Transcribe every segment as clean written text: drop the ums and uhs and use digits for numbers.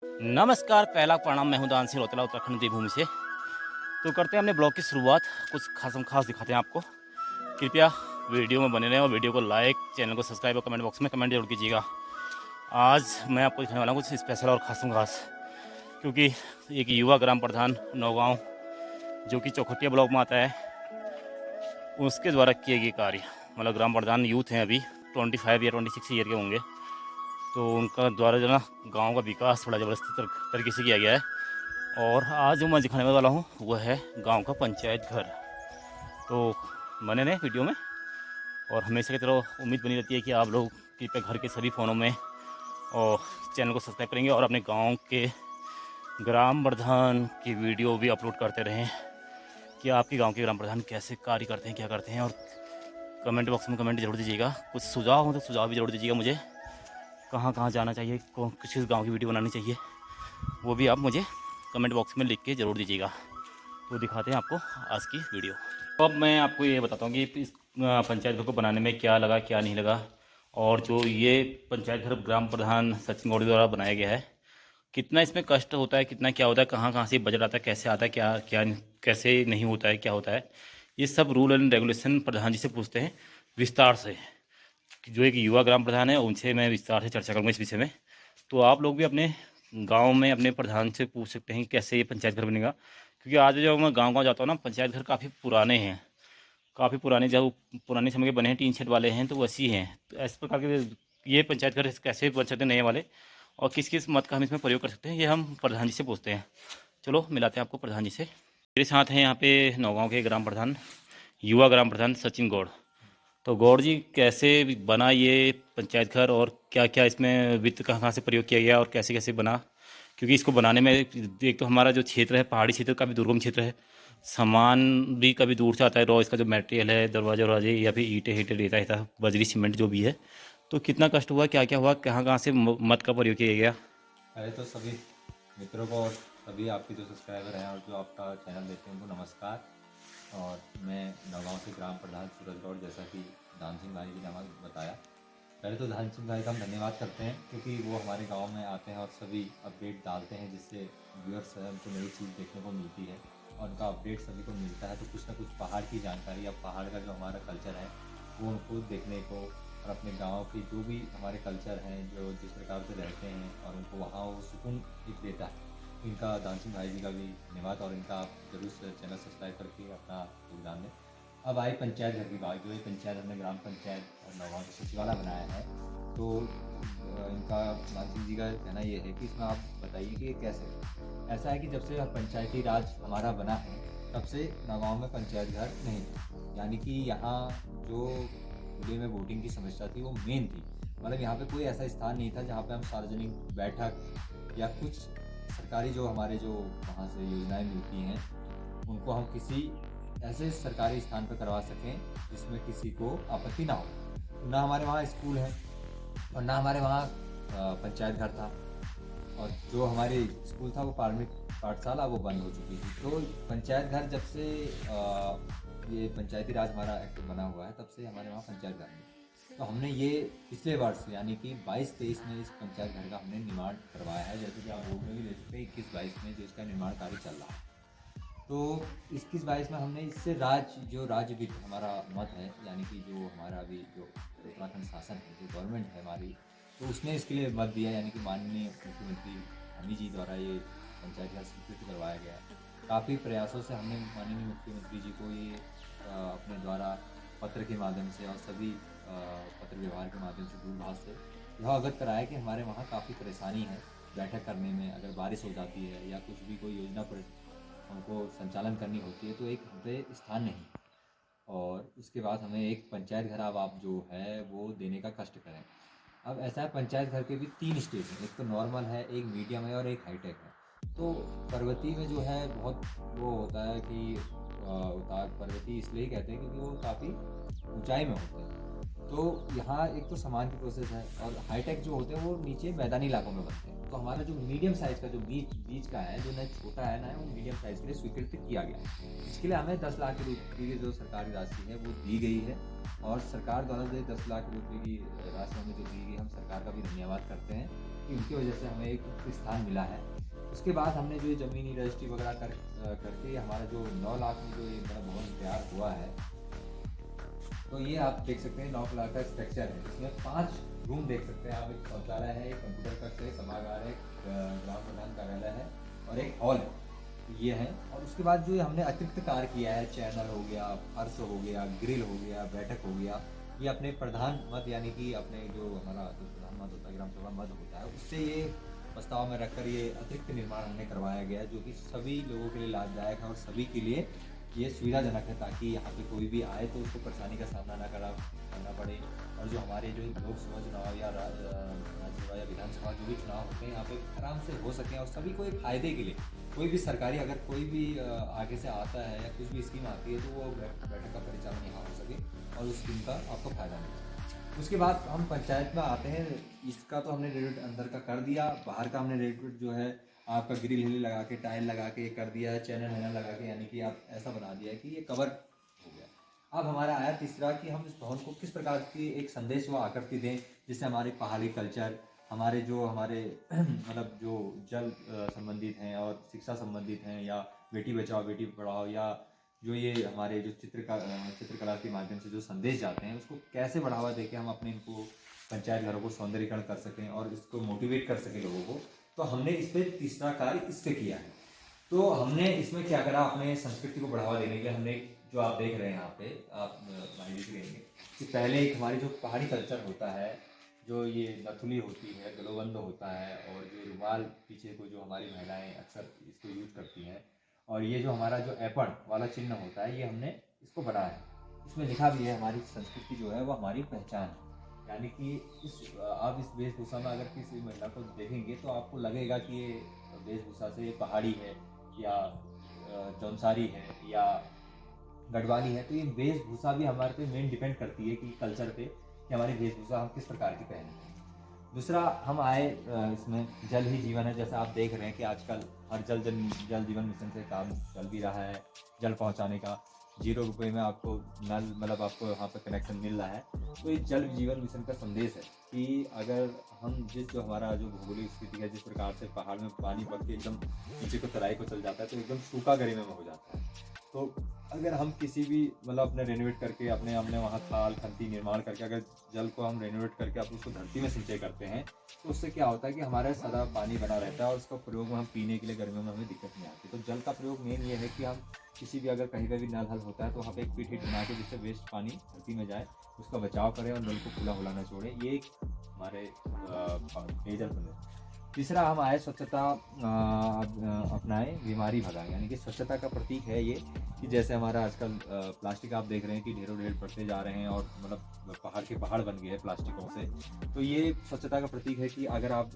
नमस्कार, पहला प्रणाम। मैं हूँ दान सिंह रौतेला, उत्तराखंड देवभूमि से। तो करते हैं अपने ब्लॉग की शुरुआत। कुछ खास दिखाते हैं आपको। कृपया वीडियो में बने रहें और वीडियो को लाइक, चैनल को सब्सक्राइब और कमेंट बॉक्स में कमेंट जरूर कीजिएगा। आज मैं आपको दिखाने वाला हूँ कुछ स्पेशल और खास, क्योंकि एक युवा ग्राम प्रधान नौगांव, जो कि चौखटिया ब्लॉक में आता है, उसके द्वारा किए गए कार्य, मतलब ग्राम प्रधान यूथ हैं, अभी 25 या 26 ईयर के होंगे। तो उनका द्वारा जो ना गाँव का विकास बड़ा ज़बरदस्त तरीके से किया गया है। और आज जो मैं दिखाने वाला हूँ वह है गांव का पंचायत घर। तो बने रहें वीडियो में, और हमेशा की तरह उम्मीद बनी रहती है कि आप लोग कृपया घर के सभी फ़ोनों में और चैनल को सब्सक्राइब करेंगे और अपने गांव के ग्राम प्रधान की वीडियो भी अपलोड करते रहें कि आपके गांव के ग्राम प्रधान कैसे कार्य करते हैं, क्या करते हैं। और कमेंट बॉक्स में कमेंट जरूर दीजिएगा। कुछ सुझाव हो तो सुझाव भी जरूर दीजिएगा मुझे, कहाँ कहाँ जाना चाहिए, किस गाँव की वीडियो बनानी चाहिए, वो भी आप मुझे कमेंट बॉक्स में लिख के ज़रूर दीजिएगा। तो दिखाते हैं आपको आज की वीडियो। तो अब मैं आपको ये बताता हूँ कि इस पंचायत घर को बनाने में क्या लगा, क्या नहीं लगा, और जो ये पंचायत घर ग्राम प्रधान सचिन गौड़ी द्वारा बनाया गया है, कितना इसमें कष्ट होता है, कितना क्या होता है, कहाँ कहाँ से बजट आता है, कैसे आता है, क्या क्या कैसे नहीं होता है, क्या होता है, ये सब रूल एंड रेगुलेशन प्रधान जी से पूछते हैं विस्तार से। जो एक युवा ग्राम प्रधान है उनसे मैं विस्तार से चर्चा करूँगा इस विषय में। तो आप लोग भी अपने गांव में अपने प्रधान से पूछ सकते हैं कि कैसे ये पंचायत घर बनेगा, क्योंकि आज जब मैं गांव जाता हूँ ना, पंचायत घर काफ़ी पुराने हैं, काफ़ी पुराने, जब पुराने समय के बने हैं, टीन शेड वाले हैं, तो वैसी हैं। तो इस प्रकार के ये पंचायत घर कैसे बन सकते हैं नए वाले, और किस किस मत का हम इसमें प्रयोग कर सकते हैं, ये हम प्रधान जी से पूछते हैं। चलो मिलाते हैं आपको प्रधान जी से। मेरे साथ हैं यहाँ पे नौगांव के ग्राम प्रधान, युवा ग्राम प्रधान सचिन गौड़। तो गौड़ जी, कैसे बना ये पंचायत घर, और क्या क्या इसमें वित्त कहाँ कहाँ से प्रयोग किया गया, और कैसे कैसे बना, क्योंकि इसको बनाने में एक तो हमारा जो क्षेत्र है पहाड़ी क्षेत्र, काफ़ी दुर्गम क्षेत्र है, सामान भी कभी दूर से आता है, रॉ इसका जो मटेरियल है, दरवाजे वरवाजे या फिर ईंटें हीटे रेता है, बजरी सीमेंट जो भी है, तो कितना कष्ट हुआ, क्या क्या हुआ, कहाँ कहाँ से मत का प्रयोग किया गया। पहले तो सभी मित्रों को और सभी आपके जो सब्सक्राइबर हैं और जो आपका चैनल देखते हैं उनको नमस्कार। और मैं नौगांव से ग्राम प्रधान सूरज गौड़, जैसा कि धान सिंह भाई जी ने हमें बताया। पहले तो धान सिंह भाई का हम धन्यवाद करते हैं, क्योंकि वो हमारे गांव में आते हैं और सभी अपडेट डालते हैं, जिससे व्यूअर्स है उनको नई चीज़ देखने को मिलती है और उनका अपडेट सभी को मिलता है। तो कुछ ना कुछ पहाड़ की जानकारी या पहाड़ का जो हमारा कल्चर है वो उनको देखने को, और अपने गांव की जो भी हमारे कल्चर हैं, जो जिस प्रकार से रहते हैं, और उनको वहाँ वो सुकून एक देता है। इनका दानसिंह भाई जी का भी धन्यवाद, और इनका आप जरूर से चैनल सब्सक्राइब करके अपना योगदान दें। अब आई पंचायत घर की बात। जो ये पंचायत हमने ग्राम पंचायत नौगांव के सचिवालय बनाया है, तो इनका दानसिंह जी का कहना ये है कि इसमें आप बताइए कि ये कैसे। ऐसा है कि जब से पंचायती राज हमारा बना है तब से नौगांव में पंचायत घर नहीं थे। यानी कि यहाँ जो खुले में वोटिंग की समस्या थी वो मेन थी। मतलब यहाँ पे कोई ऐसा स्थान नहीं था जहाँ पे हम सार्वजनिक बैठक या कुछ सरकारी जो हमारे जो वहाँ से योजनाएं मिलती हैं उनको हम किसी ऐसे सरकारी स्थान पर करवा सकें जिसमें किसी को आपत्ति ना हो। ना हमारे वहाँ स्कूल है और ना हमारे वहाँ पंचायत घर था, और जो हमारे स्कूल था वो प्राथमिक पाठशाला वो बंद हो चुकी थी। तो पंचायत घर जब से ये पंचायती राज हमारा एक्ट बना हुआ है तब से हमारे वहाँ पंचायत घर में, तो हमने ये पिछले वर्ष यानी कि 22-23 में इस पंचायत घर का हमने निर्माण करवाया है। जैसे कि आप रोड में भी देख सकते हैं 21-22 में जो इसका निर्माण कार्य चल रहा है। तो 21-22 में हमने इससे राज्य वित्त हमारा मत है, यानी कि जो हमारा अभी जो उत्तराखंड शासन है, जो गवर्नमेंट है हमारी, तो उसने इसके लिए मत दिया। यानी कि माननीय मुख्यमंत्री अमित जी द्वारा ये पंचायत घर स्वीकृत करवाया गया है। काफ़ी प्रयासों से हमने माननीय मुख्यमंत्री जी को ये अपने द्वारा पत्र के माध्यम से और सभी पत्र व्यवहार के माध्यम से दूरभाष से यह अवगत कराया कि हमारे वहाँ काफ़ी परेशानी है बैठक करने में। अगर बारिश हो जाती है या कुछ भी कोई योजना पर हमको संचालन करनी होती है तो एक हम पे स्थान नहीं, और उसके बाद हमें एक पंचायत घर अब आप जो है वो देने का कष्ट करें। अब ऐसा है, पंचायत घर के भी 3 स्टेज हैं, एक तो नॉर्मल है, एक मीडियम है और एक हाईटेक है। तो पर्वतीय में जो है बहुत वो होता है कि उतार पर्वतीय इसलिए कहते हैं क्योंकि वो काफ़ी ऊंचाई में होते हैं। तो यहाँ एक तो सामान की प्रोसेस है, और हाईटेक जो होते हैं वो नीचे मैदानी इलाकों में बनते हैं। तो हमारा जो मीडियम साइज़ का जो बीच का है, जो न छोटा है ना, वो मीडियम साइज़ के लिए स्वीकृत किया गया। इसके लिए हमें 10 लाख रुपये की जो सरकारी राशि है वो दी गई है, और सरकार द्वारा जो 10 लाख रुपये की राशि हमें जो दी गई, हम सरकार का भी धन्यवाद करते हैं कि उनकी वजह से हमें एक उच्च स्थान मिला है। उसके बाद हमने जो ये ज़मीनी रजिस्ट्री वगैरह करके हमारा जो 9 लाख में जो ये बड़ा भवन तैयार हुआ है, तो ये आप देख सकते हैं 9 लाख का स्ट्रक्चर है। इसमें 5 रूम देख सकते हैं आप, एक शौचालय है, एक कंप्यूटर कक्ष है, सभागार है, ग्राम प्रधान कार्यालय है और एक हॉल है, ये है। और उसके बाद जो हमने अतिरिक्त कार्य किया है, चैनल हो गया, फर्श हो गया, ग्रिल हो गया, बैठक हो गया, ये अपने प्रधान मद यानी कि अपने जो हमारा जो प्रधान मद होता है, ग्राम सभा मद होता है, उससे ये प्रस्ताव में रखकर ये अतिरिक्त निर्माण हमने करवाया गया है, जो कि सभी लोगों के लिए लाभदायक है और सभी के लिए ये सुविधाजनक है, ताकि यहाँ पे कोई भी आए तो उसको परेशानी का सामना ना करना पड़े। और जो हमारे जो लोकसभा चुनाव या राज्यसभा या विधानसभा जो भी चुनाव होते हैं यहाँ पे आराम से हो सकें और सभी को एक फ़ायदे के लिए, कोई भी सरकारी अगर कोई भी आगे से आता है या कुछ भी स्कीम आती है तो वो बैठक का परिचालन यहाँ हो सके और उस स्कीम का आपको फ़ायदा मिले। उसके बाद हम पंचायत में आते हैं। इसका तो हमने रेनोवेट अंदर का कर दिया, बाहर का हमने रेनोवेट जो है आपका ग्रिल हिल लगा के, टाइल लगा के कर दिया है, चैनल वैनल लगा के, यानी कि आप ऐसा बना दिया है कि ये कवर हो गया। अब हमारा आया तीसरा कि हम इस भवन को किस प्रकार की एक संदेश व आकृति दें, जिससे हमारे पहाड़ी कल्चर, हमारे मतलब जो जल संबंधित हैं और शिक्षा संबंधित हैं, या बेटी बचाओ बेटी पढ़ाओ, या जो ये हमारे जो चित्रकला के माध्यम से जो संदेश जाते हैं, उसको कैसे बढ़ावा देके हम अपने इनको पंचायत घरों को सौंदर्यीकरण कर सकें और इसको मोटिवेट कर सकें लोगों को। तो हमने इस पर तीसरा कार्य इस पर किया है। तो हमने इसमें क्या करा, अपने संस्कृति को बढ़ावा देने के लिए हमने जो आप देख रहे हैं यहाँ पे, आप माइंड से कहेंगे कि पहले एक हमारी जो पहाड़ी कल्चर होता है, जो ये नथुली होती है, गलोबंद होता है, और जो रुमाल पीछे को जो हमारी महिलाएं अक्सर इसको यूज करती हैं, और ये जो हमारा जो ऐपण वाला चिन्ह होता है, ये हमने इसको बनाया है। इसमें लिखा भी है हमारी संस्कृति जो है वो हमारी पहचान है। यानी कि आप इस वेशभूषा में अगर किसी महिला को देखेंगे तो आपको लगेगा कि ये वेशभूषा से पहाड़ी है या जौनसारी है या गढ़वाली है। तो ये वेशभूषा भी हमारे पे मेन डिपेंड करती है कि कल्चर पे, कि हमारी वेशभूषा हम किस प्रकार की पहनते हैं। दूसरा हम आए इसमें जल ही जीवन है। जैसा आप देख रहे हैं कि आजकल हर जल जीवन मिशन से काम चल भी रहा है, जल पहुंचाने का 0 रुपये में आपको नल, मतलब आपको यहाँ पर कनेक्शन मिल रहा है। तो ये जल जीवन मिशन का संदेश है कि अगर हम जो हमारा जो भौगोलिक स्थिति है, जिस प्रकार से पहाड़ में पानी बढ़ के एकदम नीचे को तराई को चल जाता है, तो एकदम सूखा गरिमा में हो जाता है। तो अगर हम किसी भी अपने रेनोवेट करके अपने वहाँ खाल खंती निर्माण करके अगर जल को हम रेनोवेट करके अपने उसको धरती में सिंचाई करते हैं, तो उससे क्या होता है कि हमारा सदा पानी बना रहता है और उसका प्रयोग में हम पीने के लिए गर्मियों में हमें दिक्कत नहीं आती। तो जल का प्रयोग मेन ये है कि हम किसी भी अगर कहीं पर भी नल हल होता है तो वहाँ पे एक पीट हिट बना के जिससे वेस्ट पानी धरती में जाए, उसका बचाव करें और नल को खुला हुला ना छोड़े। ये एक हमारे पेयजल बने। तीसरा हम आए स्वच्छता अपनाएं बीमारी भगाएं, यानी कि स्वच्छता का प्रतीक है ये, कि जैसे हमारा आजकल प्लास्टिक आप देख रहे हैं कि ढेरों ढेर बढ़ते जा रहे हैं और मतलब पहाड़ के पहाड़ बन गए हैं प्लास्टिकों से। तो ये स्वच्छता का प्रतीक है कि अगर आप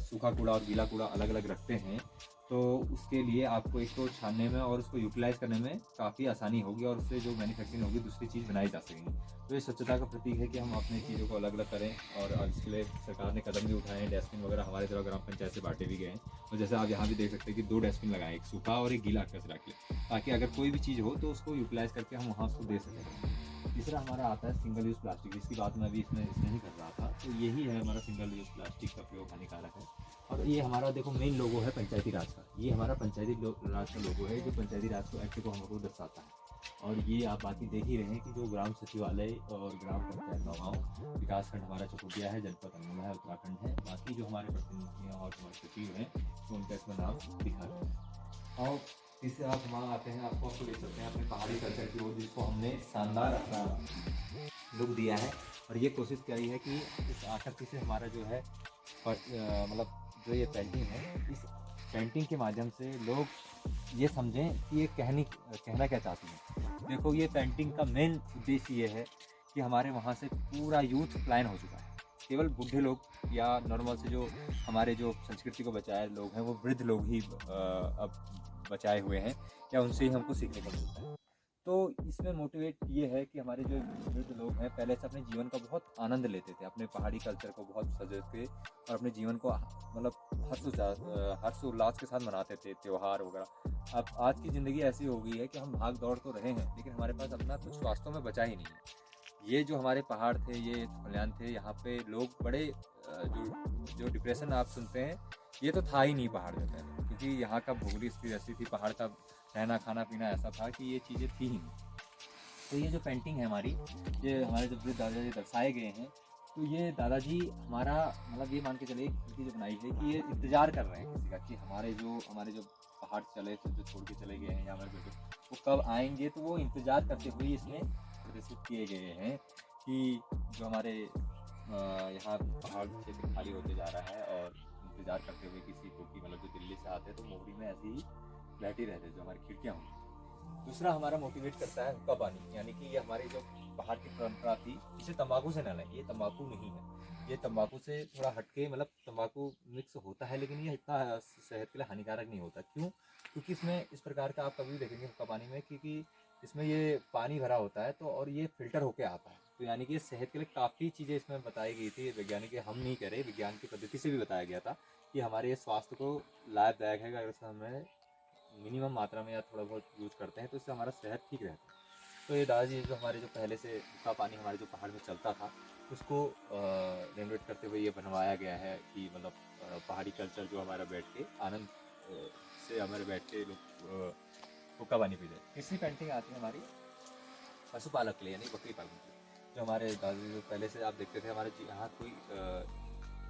सूखा कूड़ा और गीला कूड़ा अलग अलग रखते हैं तो उसके लिए आपको इसको छानने में और उसको यूटिलाइज करने में काफ़ी आसानी होगी और उससे जो मैन्युफैक्चरिंग होगी दूसरी चीज़ बनाई जा सकेगी। तो ये स्वच्छता का प्रतीक है कि हम अपनी चीज़ों को अलग अलग करें, और इसके लिए सरकार ने कदम भी उठाए हैं। डस्टबिन वगैरह हमारे तरफ ग्राम पंचायत से बांटे भी गए हैं, और जैसे आप यहाँ भी देख सकते हैं कि 2 डस्टबिन लगाए, एक सूखा और एक गीला कचरा के, ताकि अगर कोई भी चीज़ हो तो उसको यूटिलाइज करके हम वहाँ उसको दे सकें। तीसरा हमारा आता है सिंगल यूज़ प्लास्टिक, जिसकी बात मैं अभी इसमें नहीं कर रहा था। तो यही है हमारा सिंगल यूज़ प्लास्टिक का प्रयोग हानिकारक है। और ये हमारा देखो मेन लोगो है पंचायती राज का, ये हमारा पंचायती राज का लोगो है, जो पंचायती राज को एक्ट को हमको दर्शाता है। और ये आप बाकी देख ही रहे हैं कि जो ग्राम सचिवालय और ग्राम पंचायत नौगांव विकासखंड हमारा चकुटिया है, जनपद अल्मोड़ा है, उत्तराखंड है। बाकी जो हमारे प्रतिनिधियाँ और हमारे सचिव हैं तो उनका इसमें नाम दिखा रहे हैं। और इससे आप वहाँ आते हैं, आपको ले सकते हैं अपने पहाड़ी कल्चर की ओर, जिसको हमने शानदार अपना लुक दिया है। और ये कोशिश करी है कि इस आकृति से हमारा जो है मतलब जो ये पेंटिंग है, इस पेंटिंग के माध्यम से लोग ये समझें कि ये कहना क्या चाहती है। देखो ये पेंटिंग का मेन उद्देश्य ये है कि हमारे वहाँ से पूरा यूथ पलायन हो चुका है। केवल बूढ़े लोग या नॉर्मल से जो हमारे जो संस्कृति को बचाए लोग हैं, वो वृद्ध लोग ही अब बचाए हुए हैं, या उनसे ही हमको सीखने को मिलता है। तो इसमें मोटिवेट ये है कि हमारे जो वृद्ध लोग हैं पहले से अपने जीवन का बहुत आनंद लेते थे, अपने पहाड़ी कल्चर को बहुत सजे थे और अपने जीवन को मतलब हर्ष उल्लास के साथ मनाते थे त्यौहार वगैरह। अब आज की ज़िंदगी ऐसी हो गई है कि हम भाग दौड़ तो रहे हैं, लेकिन हमारे पास अपना कुछ वास्तव में बचा ही नहीं है। ये जो हमारे पहाड़ थे, ये खलियान थे, यहाँ पे लोग बड़े जो डिप्रेशन आप सुनते हैं, ये तो था ही नहीं पहाड़ में पहले, क्योंकि यहाँ का भौगोलिक स्थिति ऐसी थी, पहाड़ का रहना खाना पीना ऐसा था कि ये चीज़ें थी ही नहीं। तो ये जो पेंटिंग है हमारी, ये हमारे जो वृद्ध दादाजी दर्शाए गए हैं, तो ये दादाजी हमारा मतलब ये मान के चलिए इनकी जो बनाई है कि ये इंतज़ार कर रहे हैं किसी का, कि हमारे जो पहाड़ चले थे, जो छोड़ के चले गए हैं या हमारे बेटे, वो कब आएंगे। तो वो इंतज़ार करते हुए इसमें प्रदर्शित किए गए हैं कि जो हमारे यहाँ पहाड़ क्षेत्र खाली होते जा रहा है, और इंतज़ार करते हुए किसी को कि मतलब जो दिल्ली से आते हैं तो मोहरी में ऐसे ही बैठे रहते जो हमारी खिड़कियाँ होंगी। दूसरा हमारा मोटिवेट करता है हुक्का पानी, यानी कि ये हमारी जो पहाड़ की परंपरा थी, इसे तंबाकू से न लें, ये तंबाकू नहीं है, ये तंबाकू से थोड़ा हटके, मतलब तंबाकू मिक्स होता है लेकिन ये इतना सेहत के लिए हानिकारक नहीं होता। क्यों? क्योंकि इसमें इस प्रकार का आप कभी भी देखेंगे हुक्का पानी में, क्योंकि इसमें ये पानी भरा होता है, तो और ये फिल्टर होके आता है, तो यानी कि सेहत के लिए काफ़ी चीज़ें इसमें बताई गई थी। वैज्ञानिक हम नहीं कह रहे, विज्ञान की पद्धति से भी बताया गया था कि हमारे स्वास्थ्य को लाभदायक है, अगर हमें मिनिमम मात्रा में या थोड़ा बहुत यूज करते हैं तो इससे हमारा सेहत ठीक रहता है। तो ये दादाजी जो हमारे जो पहले से हुक्का पानी हमारे जो पहाड़ में चलता था, उसको रेनोवेट करते हुए ये बनवाया गया है कि मतलब पहाड़ी कल्चर जो हमारा बैठ के आनंद से हमारे बैठ के लोग हुक्का पानी पी जाए। तीसरी पेंटिंग आती है हमारी पशुपालक के लिए, यानी बकरी पालन के लिए। जो हमारे दादाजी जो पहले से आप देखते थे, हमारे यहाँ कोई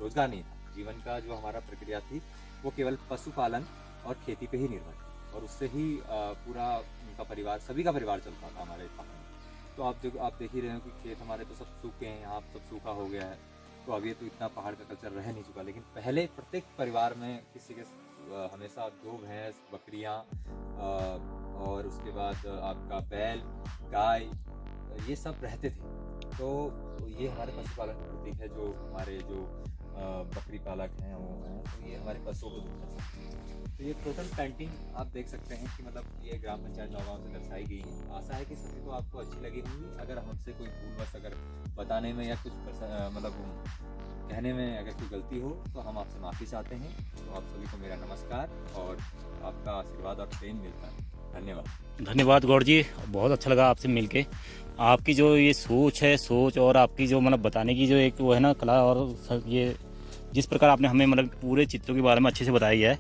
रोजगार नहीं था, जीवन का जो हमारा प्रक्रिया थी वो केवल पशुपालन और खेती पे ही निर्भर थी, और उससे ही पूरा उनका परिवार, सभी का परिवार चलता था हमारे पहाड़ में। तो आप देख ही रहे हो कि खेत हमारे तो सब सूखे हैं, यहाँ सब सूखा हो गया है, तो अब ये तो इतना पहाड़ का कल्चर रह नहीं चुका। लेकिन पहले प्रत्येक परिवार में किसी के हमेशा 2 भैंस, बकरियाँ, और उसके बाद आपका बैल, गाय, ये सब रहते थे। तो ये हमारे पशुपालन का प्रतीक है। जो हमारे जो बकरी पालक हैं वो हैं, तो ये हमारे पशुओं को दर्शाते हैं। तो ये टोटल पेंटिंग आप देख सकते हैं कि मतलब ये ग्राम पंचायत नौगांव से दर्शाई गई है। आशा है कि सभी को आपको अच्छी लगी होंगी। अगर हमसे कोई भूलवश अगर बताने में या कुछ मतलब कहने में अगर कोई गलती हो तो हम आपसे माफ़ी चाहते हैं। तो आप सभी को मेरा नमस्कार और आपका आशीर्वाद और प्रेम मिलता है। धन्यवाद। धन्यवाद गौड़ जी, बहुत अच्छा लगा आपसे मिलके। आपकी जो ये सोच और आपकी जो मतलब बताने की जो एक वो है ना कला, और ये जिस प्रकार आपने हमें मतलब पूरे चित्रों के बारे में अच्छे से बताया है,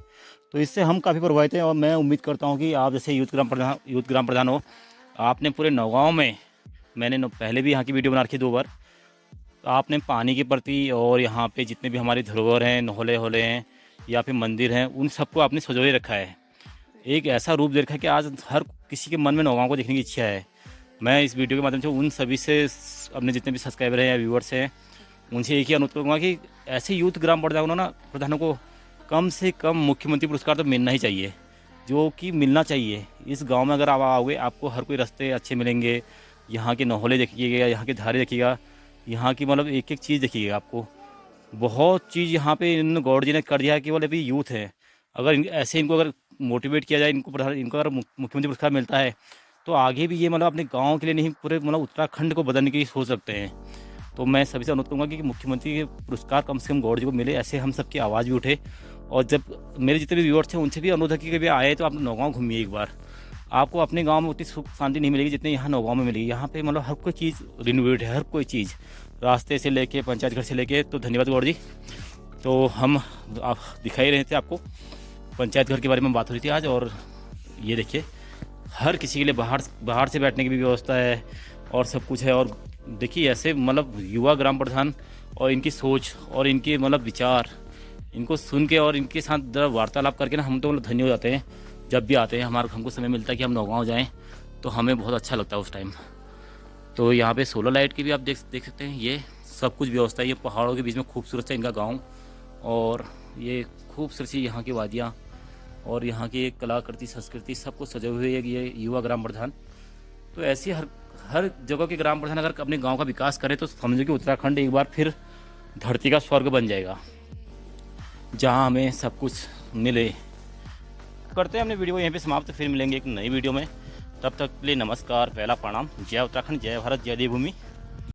तो इससे हम काफ़ी प्रभावित हैं। और मैं उम्मीद करता हूँ कि आप जैसे यूथ ग्राम प्रधान हो, आपने पूरे नौगांव में, मैंने पहले भी यहाँ की वीडियो बना रखी 2 बार, तो आपने पानी के प्रति और यहाँ पे जितने भी हमारे धरोहर हैं, नहले होले हैं या फिर मंदिर हैं, उन सबको आपने संजोए रखा है। एक ऐसा रूप दे रखा है कि आज हर किसी के मन में नौगांव को देखने की इच्छा है। मैं इस वीडियो के माध्यम से उन सभी से, अपने जितने भी सब्सक्राइबर हैं या व्यूअर्स हैं, उनसे एक ही अनुरोध करूँगा कि ऐसे यूथ ग्राम प्रधानों को कम से कम मुख्यमंत्री पुरस्कार तो मिलना ही चाहिए, जो कि मिलना चाहिए। इस गांव में अगर आप आओगे, आपको हर कोई रास्ते अच्छे मिलेंगे, यहाँ के नहौले देखिएगा, यहाँ के धारे देखिएगा, यहाँ की मतलब एक एक चीज़ देखिएगा। आपको बहुत चीज़ यहाँ पे इन गौड़ जी ने कर दिया है। केवल अभी यूथ है, अगर ऐसे इनको अगर मोटिवेट किया जाए, इनको अगर मुख्यमंत्री पुरस्कार मिलता है तो आगे भी ये मतलब अपने गाँव के लिए नहीं, पूरे मतलब उत्तराखंड को बदलने की सोच सकते हैं। तो मैं सभी से अनुरोध करूँगा कि मुख्यमंत्री के पुरस्कार कम से कम गौड़ जी को मिले, ऐसे हम सबकी आवाज़ भी उठे। और जब मेरे जितने भी व्यूअर्स थे उनसे भी अनुरोध है कि कभी आए तो आप नौगांव घूमिए एक बार। आपको अपने गांव में उतनी सुख शांति नहीं मिलेगी जितनी यहाँ नौगांव में मिलेगी। यहाँ पे मतलब हर कोई चीज़ रिनोवेट है, हर कोई चीज़, रास्ते से लेके पंचायत घर से लेके। तो धन्यवाद गौड़ जी। तो हम आप दिखाई रहे थे आपको पंचायत घर के बारे में बात हो रही थी आज, और ये देखिए हर किसी के लिए बाहर से बैठने की भी व्यवस्था है और सब कुछ है। और देखिए ऐसे मतलब युवा ग्राम प्रधान और इनकी सोच और इनके मतलब विचार, इनको सुन के और इनके साथ जरा वार्तालाप करके ना हम तो मतलब धन्य हो जाते हैं। जब भी आते हैं हमको समय मिलता है कि हम नौगांव जाएं, तो हमें बहुत अच्छा लगता है उस टाइम। तो यहाँ पे सोलर लाइट की भी आप देख सकते हैं, ये सब कुछ व्यवस्था है। ये पहाड़ों के बीच में खूबसूरत है इनका गाँव, और ये खूबसूरत सी यहाँ की वादियाँ और यहाँ की कलाकृति संस्कृति सबको सजे हुए है ये युवा ग्राम प्रधान। तो ऐसी हर जगह के ग्राम प्रधान अगर अपने गांव का विकास करें तो समझो कि उत्तराखंड एक बार फिर धरती का स्वर्ग बन जाएगा, जहां हमें सब कुछ मिले। करते हैं अपने वीडियो को यहीं पे समाप्त, फिर मिलेंगे एक नई वीडियो में। तब तक के लिए नमस्कार, पहला प्रणाम। जय उत्तराखंड, जय भारत, जय देवभूमि।